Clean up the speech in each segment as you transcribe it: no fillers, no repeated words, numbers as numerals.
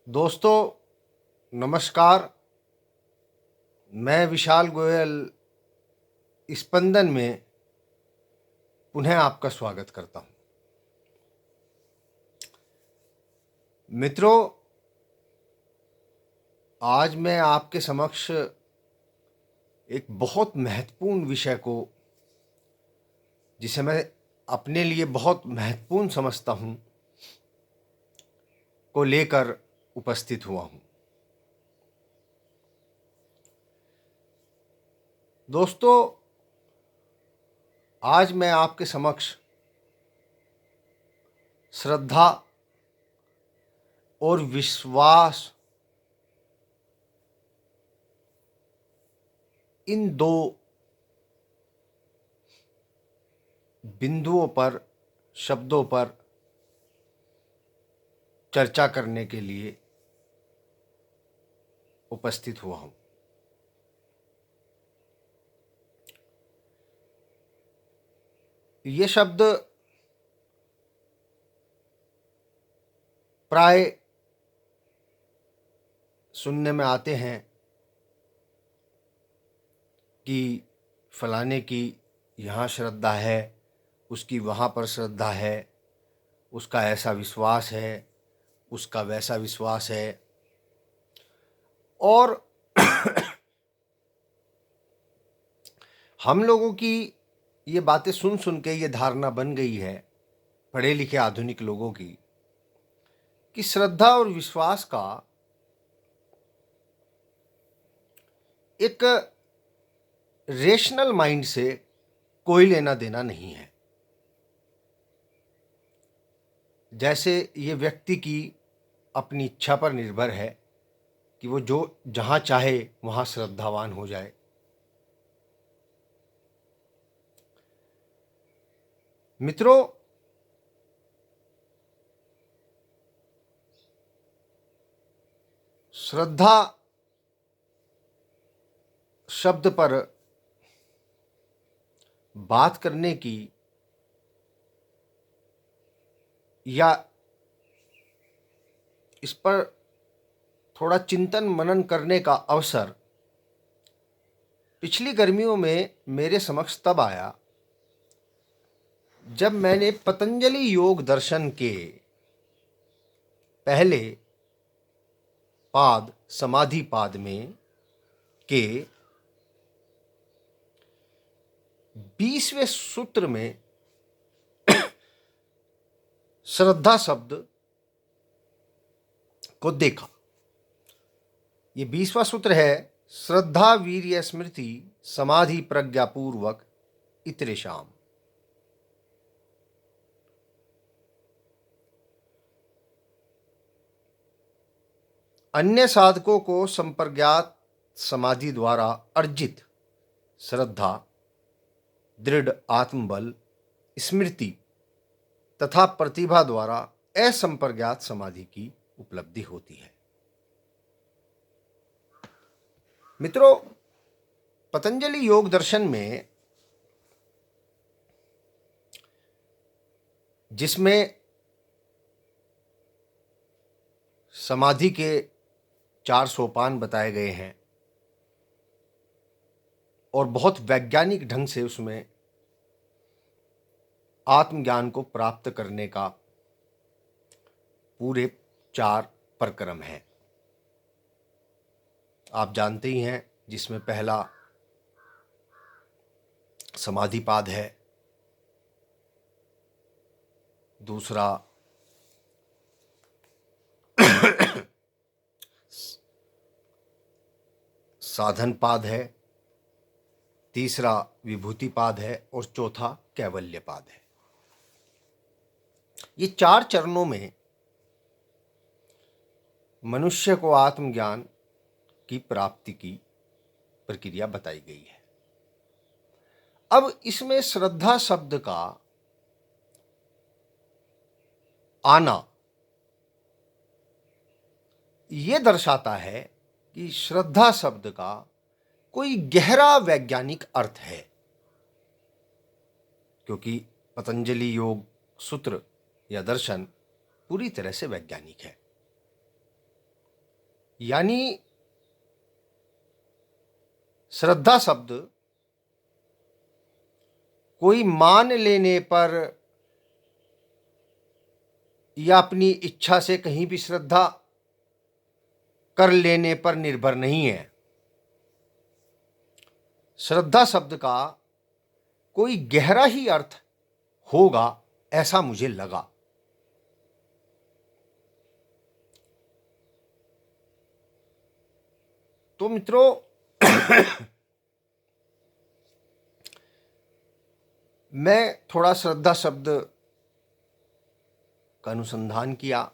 दोस्तों नमस्कार। मैं विशाल गोयल स्पंदन में पुनः आपका स्वागत करता हूं। मित्रों, आज मैं आपके समक्ष एक बहुत महत्वपूर्ण विषय को, जिसे मैं अपने लिए बहुत महत्वपूर्ण समझता हूं, को लेकर उपस्थित हुआ हूं। दोस्तों, आज मैं आपके समक्ष श्रद्धा और विश्वास, इन दो बिंदुओं पर, शब्दों पर चर्चा करने के लिए उपस्थित हुआ हूं। ये शब्द प्राय सुनने में आते हैं कि फलाने की यहाँ श्रद्धा है, उसकी वहाँ पर श्रद्धा है, उसका ऐसा विश्वास है, उसका वैसा विश्वास है। और हम लोगों की ये बातें सुन सुन के ये धारणा बन गई है, पढ़े लिखे आधुनिक लोगों की, कि श्रद्धा और विश्वास का एक रेशनल माइंड से कोई लेना देना नहीं है। जैसे ये व्यक्ति की अपनी इच्छा पर निर्भर है कि वो जो जहाँ चाहे वहाँ श्रद्धावान हो जाए। मित्रों, श्रद्धा शब्द पर बात करने की या इस पर थोड़ा चिंतन मनन करने का अवसर पिछली गर्मियों में मेरे समक्ष तब आया जब मैंने पतंजलि योग दर्शन के पहले पाद, समाधि पाद में के 20वें सूत्र में श्रद्धा शब्द को देखा। ये 20वां सूत्र है, श्रद्धा वीर्य स्मृति समाधि प्रज्ञापूर्वक इतरेशाम। अन्य साधकों को संप्रज्ञात समाधि द्वारा अर्जित श्रद्धा, दृढ़ आत्मबल, स्मृति तथा प्रतिभा द्वारा असंप्रज्ञात समाधि की उपलब्धि होती है। मित्रों, पतंजलि योग दर्शन में, जिसमें समाधि के 4 सोपान बताए गए हैं और बहुत वैज्ञानिक ढंग से उसमें आत्मज्ञान को प्राप्त करने का पूरे 4 प्रक्रम हैं। आप जानते ही हैं, जिसमें पहला समाधिपाद है, दूसरा साधनपाद है, तीसरा विभूतिपाद है और चौथा कैवल्यपाद है। ये 4 चरणों में मनुष्य को आत्मज्ञान की प्राप्ति की प्रक्रिया बताई गई है। अब इसमें श्रद्धा शब्द का आना ये दर्शाता है कि श्रद्धा शब्द का कोई गहरा वैज्ञानिक अर्थ है, क्योंकि पतंजलि योग सूत्र या दर्शन पूरी तरह से वैज्ञानिक है। यानी श्रद्धा शब्द कोई मान लेने पर या अपनी इच्छा से कहीं भी श्रद्धा कर लेने पर निर्भर नहीं है। श्रद्धा शब्द का कोई गहरा ही अर्थ होगा, ऐसा मुझे लगा। तो मित्रों, मैं थोड़ा श्रद्धा शब्द का अनुसंधान किया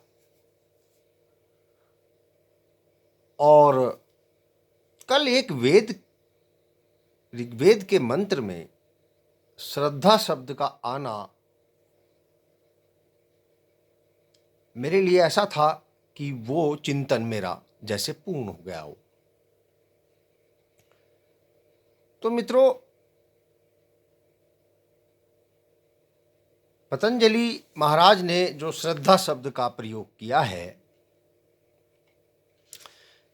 और कल एक ऋग्वेद के मंत्र में श्रद्धा शब्द का आना मेरे लिए ऐसा था कि वो चिंतन मेरा जैसे पूर्ण हो गया हो। तो मित्रों, पतंजलि महाराज ने जो श्रद्धा शब्द का प्रयोग किया है,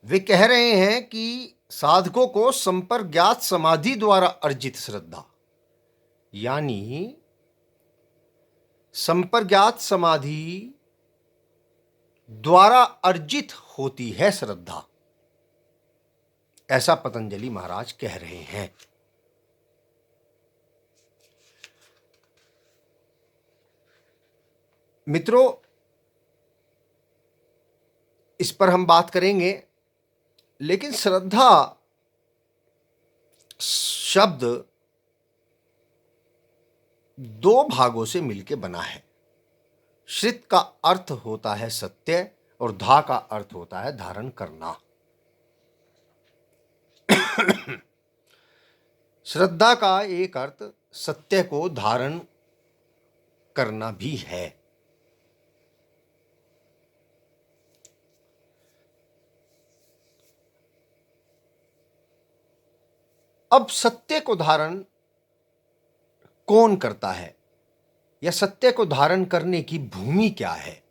वे कह रहे हैं कि साधकों को संपर्क ज्ञात समाधि द्वारा अर्जित श्रद्धा, यानी संपर्क ज्ञात समाधि द्वारा अर्जित होती है श्रद्धा, ऐसा पतंजलि महाराज कह रहे हैं। मित्रों, इस पर हम बात करेंगे, लेकिन श्रद्धा शब्द दो भागों से मिलकर बना है। श्रित का अर्थ होता है सत्य और धा का अर्थ होता है धारण करना। श्रद्धा का एक अर्थ सत्य को धारण करना भी है। अब सत्य को धारण कौन करता है, या सत्य को धारण करने की भूमि क्या है,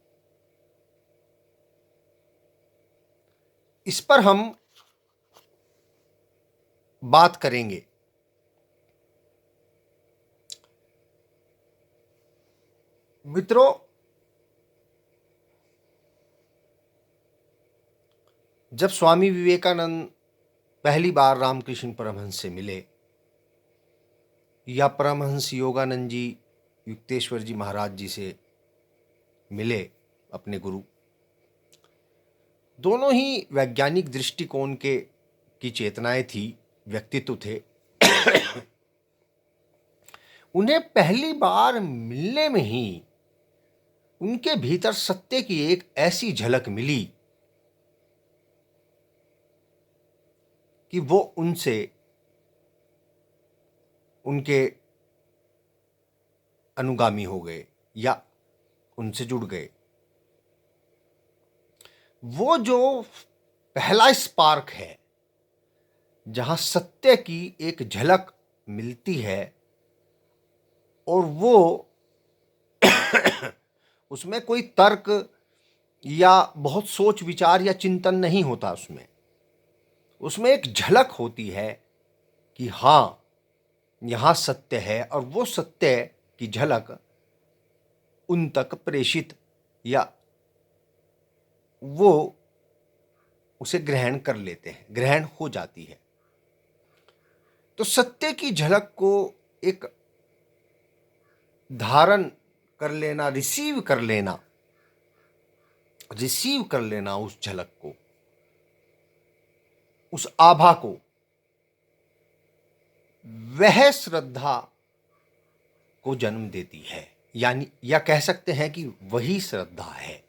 इस पर हम बात करेंगे। मित्रों, जब स्वामी विवेकानंद पहली बार रामकृष्ण परमहंस से मिले, या परमहंस योगानंद जी युक्तेश्वर जी महाराज जी से मिले, अपने गुरु, दोनों ही वैज्ञानिक दृष्टिकोण की चेतनाएं थी, व्यक्तित्व थे। उन्हें पहली बार मिलने में ही उनके भीतर सत्य की एक ऐसी झलक मिली कि वो उनसे, उनके अनुगामी हो गए या उनसे जुड़ गए। वो जो पहला स्पार्क है, जहां सत्य की एक झलक मिलती है और वो उसमें कोई तर्क या बहुत सोच विचार या चिंतन नहीं होता, उसमें एक झलक होती है कि हां, यहां सत्य है, और वो सत्य की झलक उन तक प्रेषित या वो उसे ग्रहण कर लेते हैं, ग्रहण हो जाती है। तो सत्य की झलक को एक धारण कर लेना, रिसीव कर लेना उस झलक को, उस आभा को, वह श्रद्धा को जन्म देती है। यानी या कह सकते हैं कि वही श्रद्धा है।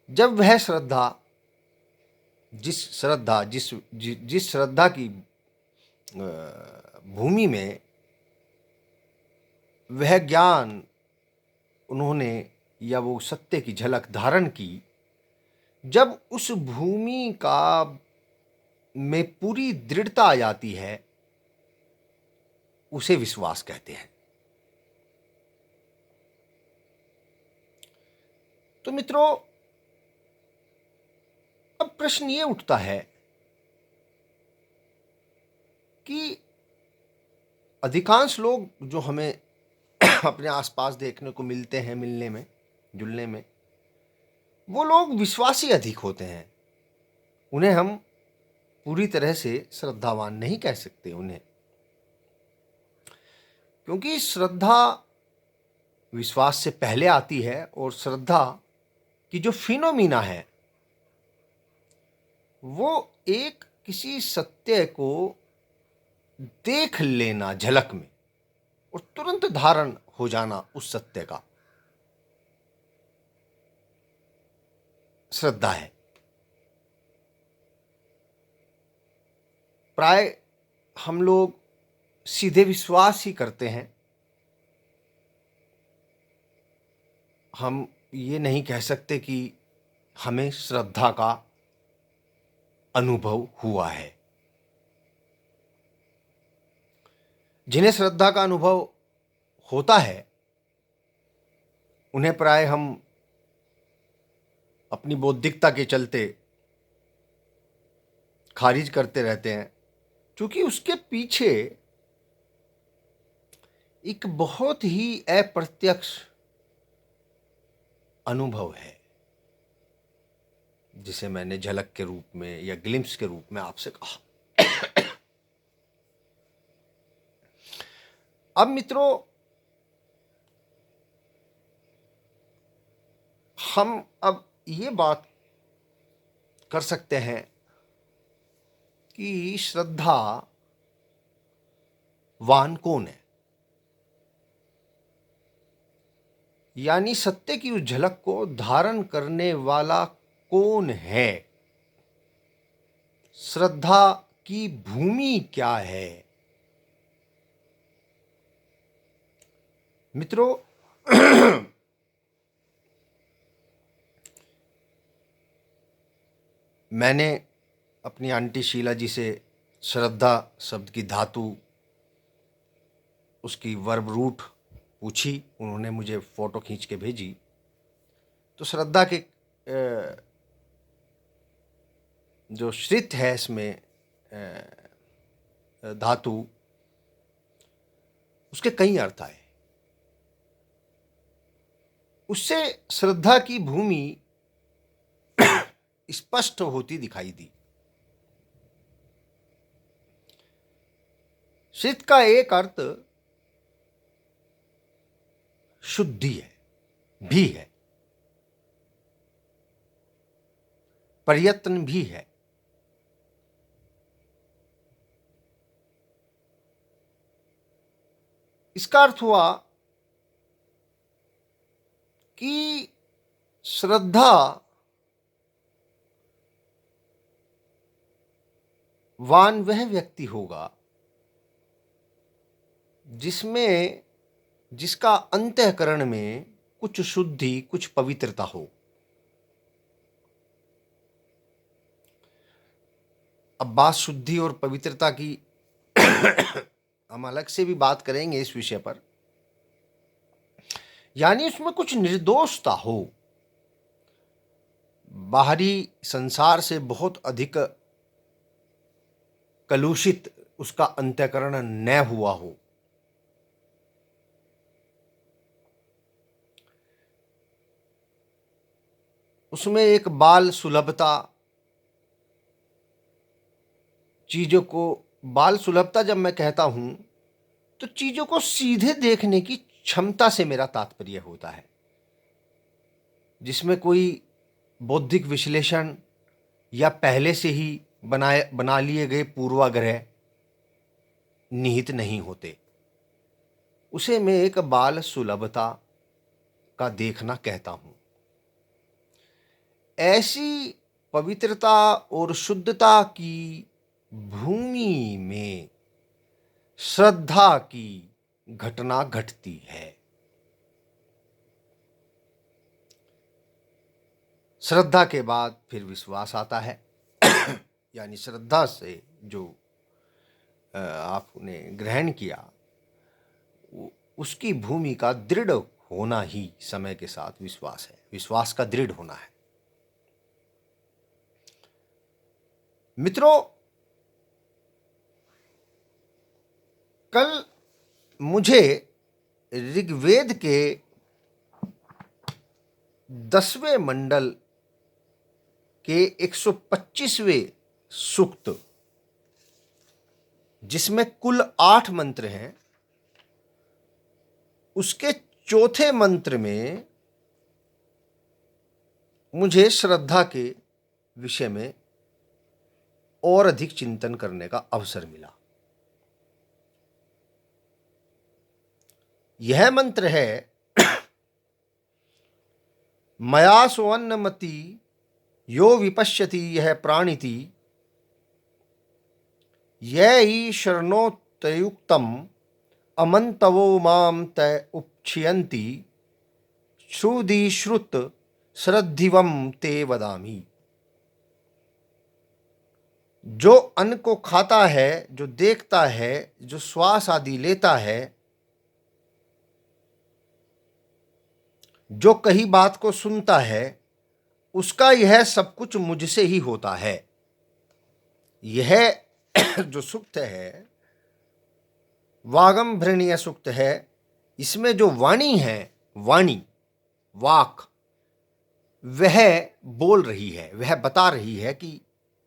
जब वह श्रद्धा, जिस श्रद्धा की भूमि में वह ज्ञान उन्होंने या वो सत्य की झलक धारण की, जब उस भूमि का में पूरी दृढ़ता आ जाती है, उसे विश्वास कहते हैं। तो मित्रों, प्रश्न ये उठता है कि अधिकांश लोग जो हमें अपने आसपास देखने को मिलते हैं, मिलने में, जुलने में, वो लोग विश्वासी अधिक होते हैं। उन्हें हम पूरी तरह से श्रद्धावान नहीं कह सकते उन्हें, क्योंकि श्रद्धा विश्वास से पहले आती है और श्रद्धा की जो फिनोमिना है वो एक किसी सत्य को देख लेना झलक में और तुरंत धारण हो जाना उस सत्य का, श्रद्धा है। प्राय हम लोग सीधे विश्वास ही करते हैं, हम ये नहीं कह सकते कि हमें श्रद्धा का अनुभव हुआ है। जिन्हें श्रद्धा का अनुभव होता है उन्हें प्राय हम अपनी बौद्धिकता के चलते खारिज करते रहते हैं, क्योंकि उसके पीछे एक बहुत ही अप्रत्यक्ष अनुभव है, जिसे मैंने झलक के रूप में या ग्लिम्स के रूप में आपसे कहा। अब मित्रों, हम अब ये बात कर सकते हैं कि श्रद्धावान कौन है, यानी सत्य की उस झलक को धारण करने वाला कौन है, श्रद्धा की भूमि क्या है। मित्रों, मैंने अपनी आंटी शीला जी से श्रद्धा शब्द की धातु, उसकी वर्ब रूट पूछी। उन्होंने मुझे फ़ोटो खींच के भेजी। तो श्रद्धा के जो श्रित है इसमें धातु, उसके कई अर्थ आए। उससे श्रद्धा की भूमि स्पष्ट होती दिखाई दी। श्रित का एक अर्थ शुद्धि है, भी है, प्रयत्न भी है। इसका अर्थ हुआ कि श्रद्धा वान वह व्यक्ति होगा जिसका अंतःकरण में कुछ शुद्धि, कुछ पवित्रता हो। अब बात शुद्धि और पवित्रता की हम अलग से भी बात करेंगे इस विषय पर, यानी उसमें कुछ निर्दोषता हो, बाहरी संसार से बहुत अधिक कलुषित उसका अंतःकरण न हुआ हो। उसमें एक बाल सुलभता, चीज़ों को, बाल सुलभता जब मैं कहता हूँ तो चीज़ों को सीधे देखने की क्षमता से मेरा तात्पर्य होता है, जिसमें कोई बौद्धिक विश्लेषण या पहले से ही बना लिए गए पूर्वाग्रह निहित नहीं होते। उसे मैं एक बाल सुलभता का देखना कहता हूँ। ऐसी पवित्रता और शुद्धता की भूमि में श्रद्धा की घटना घटती है। श्रद्धा के बाद फिर विश्वास आता है। यानी श्रद्धा से जो आपने ग्रहण किया, उसकी भूमि का दृढ़ होना ही समय के साथ विश्वास है, विश्वास का दृढ़ होना है। मित्रों, कल मुझे ऋग्वेद के 10वें मंडल के 125वें सूक्त, जिसमें कुल 8 मंत्र हैं, उसके चौथे मंत्र में मुझे श्रद्धा के विषय में और अधिक चिंतन करने का अवसर मिला। यह मंत्र है, मया सुवन्नमति यो विपश्यति यह प्राणिति, यही शरणोत्तयुक्तम अमंतवो माम तय उपक्षियन्ति, श्रुधि श्रुत श्रद्धिवम ते वदामि। जो अन्न को खाता है, जो देखता है, जो श्वास आदि लेता है, जो कही बात को सुनता है, उसका यह सब कुछ मुझसे ही होता है। यह जो सूक्त है, वागम्भृणीय सूक्त है। इसमें जो वाणी है, वाणी वाक, वह बोल रही है, वह बता रही है कि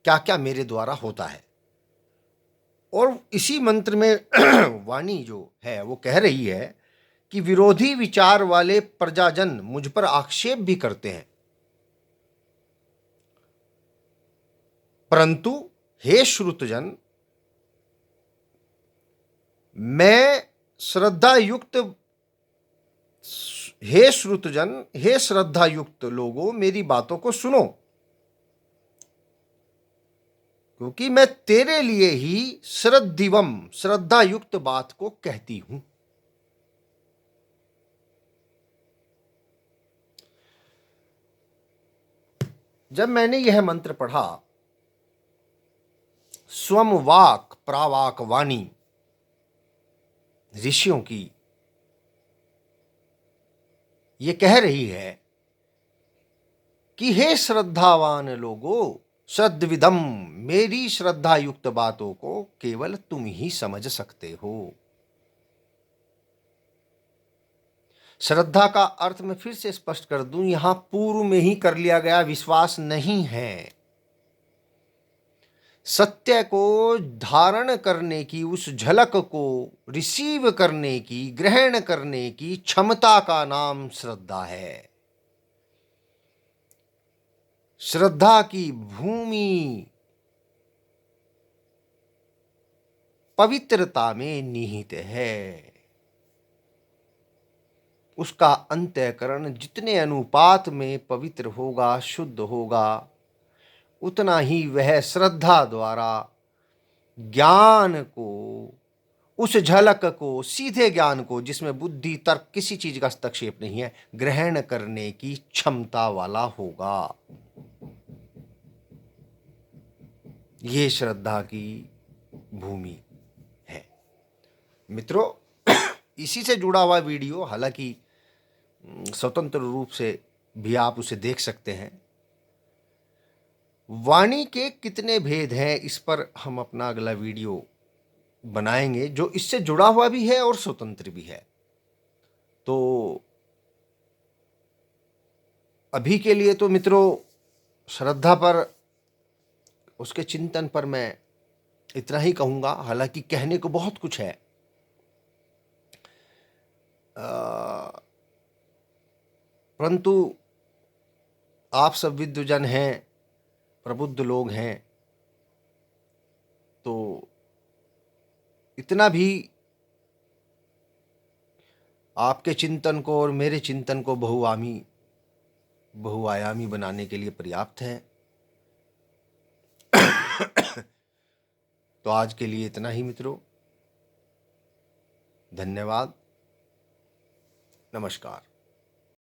क्या क्या मेरे द्वारा होता है। और इसी मंत्र में वाणी जो है वो कह रही है कि विरोधी विचार वाले प्रजाजन मुझ पर आक्षेप भी करते हैं, परंतु हे श्रुतजन, मैं श्रद्धा युक्त, हे श्रुतजन, हे श्रद्धा युक्त लोगों, मेरी बातों को सुनो, क्योंकि मैं तेरे लिए ही श्रद्धिवम, श्रद्धा युक्त बात को कहती हूं। जब मैंने यह मंत्र पढ़ा, स्वम वाक प्रावाक वाणी, ऋषियों की, ये कह रही है कि हे श्रद्धावान लोगों, श्रद्विदम, मेरी श्रद्धा युक्त बातों को केवल तुम ही समझ सकते हो। श्रद्धा का अर्थ मैं फिर से स्पष्ट कर दूं, यहां पूर्व में ही कर लिया गया विश्वास नहीं है। सत्य को धारण करने की, उस झलक को रिसीव करने की, ग्रहण करने की क्षमता का नाम श्रद्धा है। श्रद्धा की भूमि पवित्रता में निहित है। उसका अंतःकरण जितने अनुपात में पवित्र होगा, शुद्ध होगा, उतना ही वह श्रद्धा द्वारा ज्ञान को, उस झलक को, सीधे ज्ञान को, जिसमें बुद्धि तर्क किसी चीज का हस्तक्षेप नहीं है, ग्रहण करने की क्षमता वाला होगा। ये श्रद्धा की भूमि है। मित्रों, इसी से जुड़ा हुआ वीडियो, हालांकि स्वतंत्र रूप से भी आप उसे देख सकते हैं। वाणी के कितने भेद हैं, इस पर हम अपना अगला वीडियो बनाएंगे, जो इससे जुड़ा हुआ भी है और स्वतंत्र भी है। तो अभी के लिए तो मित्रों, श्रद्धा पर, उसके चिंतन पर मैं इतना ही कहूँगा। हालांकि कहने को बहुत कुछ है, परंतु आप सब विद्वजन हैं, प्रबुद्ध लोग हैं, तो इतना भी आपके चिंतन को और मेरे चिंतन को बहुआयामी बनाने के लिए पर्याप्त है। तो आज के लिए इतना ही मित्रों। धन्यवाद। नमस्कार।